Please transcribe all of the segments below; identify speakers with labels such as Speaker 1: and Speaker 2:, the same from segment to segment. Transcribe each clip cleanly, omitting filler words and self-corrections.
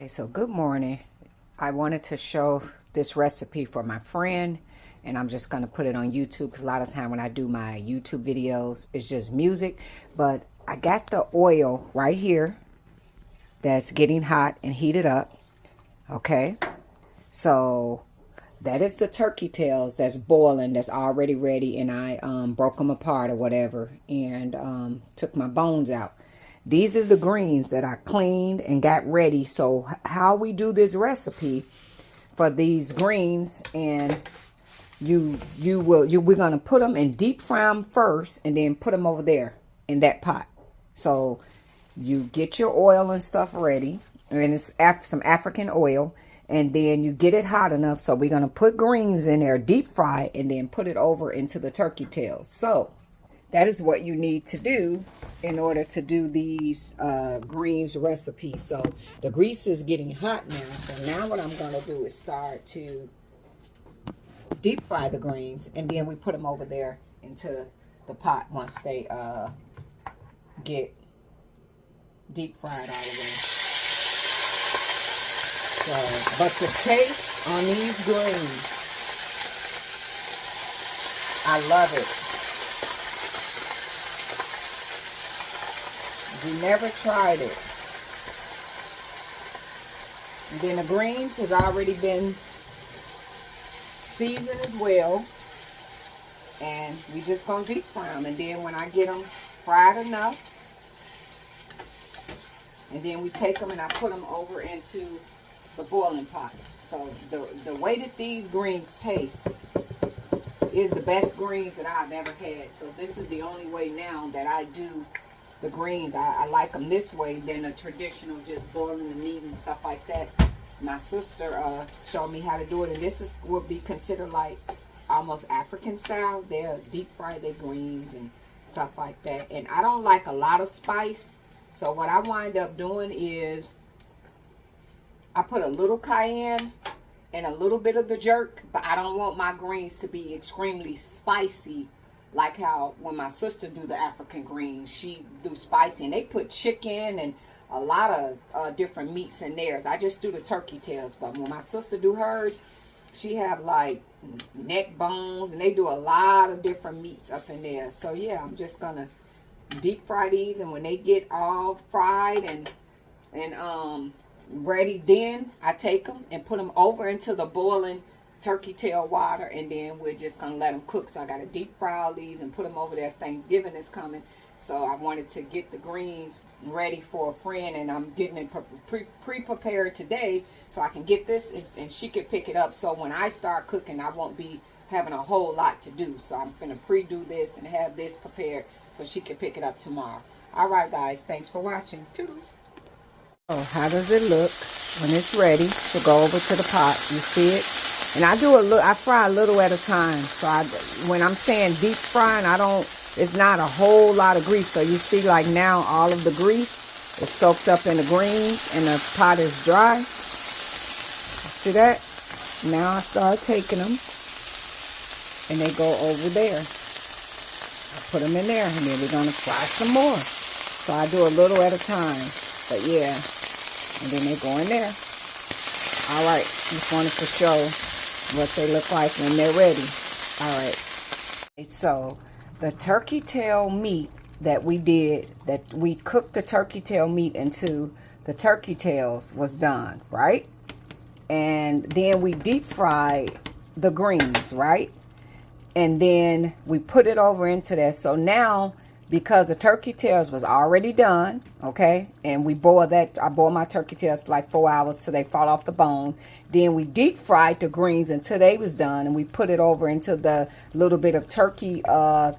Speaker 1: Okay, so good morning. I wanted to show this recipe for my friend, and I'm just going to put it on YouTube because a lot of time when I do my YouTube videos, it's just music. But I got the oil right here that's getting hot and heated up. Okay, so that is the turkey tails that's boiling, that's already ready, and I broke them apart or whatever and took my bones out. These is the greens that I cleaned and got ready. So how we do this recipe for these greens, and we're gonna put them in deep fry them first, and then put them over there in that pot. So you get your oil and stuff ready, and it's some African oil, and then you get it hot enough. So we're gonna put greens in there, deep fry, and then put it over into the turkey tails. So that is what you need to do in order to do these greens recipe. So the grease is getting hot now. So now what I'm going to do is start to deep fry the greens. And then we put them over there into the pot once they get deep fried all the way. So, but the taste on these greens, I love it. You never tried it. And then the greens has already been seasoned as well. And we just gonna deep fry them. And then when I get them fried enough, and then we take them and I put them over into the boiling pot. So the way that these greens taste is the best greens that I've ever had. So this is the only way now that I do the greens. I like them this way than a traditional just boiling the meat and stuff like that. My sister showed me how to do it, and this would be considered like almost African style. They'll deep fry their greens and stuff like that. And I don't like a lot of spice, so what I wind up doing is I put a little cayenne and a little bit of the jerk, but I don't want my greens to be extremely spicy. Like how when my sister do the African greens, she do spicy, and they put chicken and a lot of different meats in theirs. I just do the turkey tails, but when my sister do hers, she have like neck bones, and they do a lot of different meats up in there. So yeah, I'm just gonna deep fry these, and when they get all fried and ready, then I take them and put them over into the boiling turkey tail water, and then we're just gonna let them cook. So I gotta deep fry all these and put them over there. Thanksgiving is coming, so I wanted to get the greens ready for a friend, and I'm getting it pre-prepared today so I can get this and she can pick it up. So when I start cooking, I won't be having a whole lot to do. So I'm gonna pre-do this and have this prepared so she can pick it up tomorrow. All right, guys, thanks for watching. Toodles. Oh, how does it look when it's ready to go over to the pot? You see it? And I fry a little at a time. So when I'm saying deep frying, it's not a whole lot of grease. So you see, like now all of the grease is soaked up in the greens and the pot is dry. See that? Now I start taking them and they go over there. I put them in there, and then we're going to fry some more. So I do a little at a time. But yeah, and then they go in there. All right, just wanted to show what they look like when they're ready. All right, so the turkey tail meat that we cooked the turkey tail meat into the turkey tails was done, right? And then we deep fried the greens, right? And then we put it over into that. So now, because the turkey tails was already done, okay, and we boiled that, I boiled my turkey tails for like 4 hours till they fall off the bone. Then we deep fried the greens until they was done, and we put it over into the little bit of turkey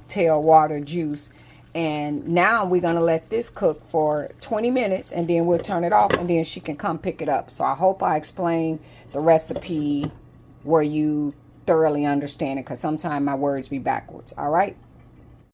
Speaker 1: tail water juice. And now we're gonna let this cook for 20 minutes, and then we'll turn it off, and then she can come pick it up. So I hope I explained the recipe where you thoroughly understand it, because sometimes my words be backwards. All right.